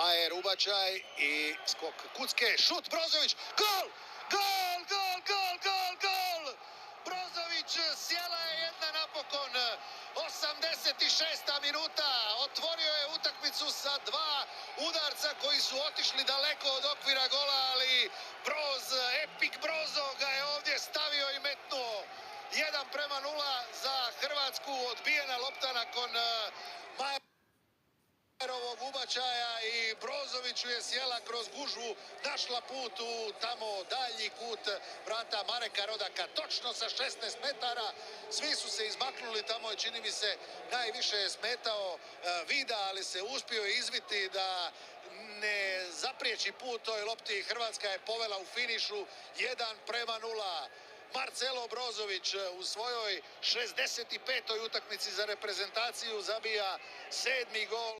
Majer ubačaj i skok Kucke, šut Brozović, gol! Gol, gol, gol, gol, gol! Brozović, sjela je jedna napokon, 86. minuta, otvorio je utakmicu sa dva udarca koji su otišli daleko od okvira gola, ali Broz, Epik Brozo ga je ovdje stavio i metnuo. 1:0 za Hrvatsku, odbijena lopta nakon Majerovog ubačaja i Brozoviću je sjela kroz gužvu, našla put u tamo daljnji kut vrata Mareka Rodaka, točno sa 16 metara. Svi su se izmaknuli, tamo je, čini mi se, najviše smetao Vida, ali se uspio izviti da ne zapriječi put toj lopti. Hrvatska je povela u finišu 1:0. Marcelo Brozović u svojoj 65. utakmici za reprezentaciju zabija 7. gol.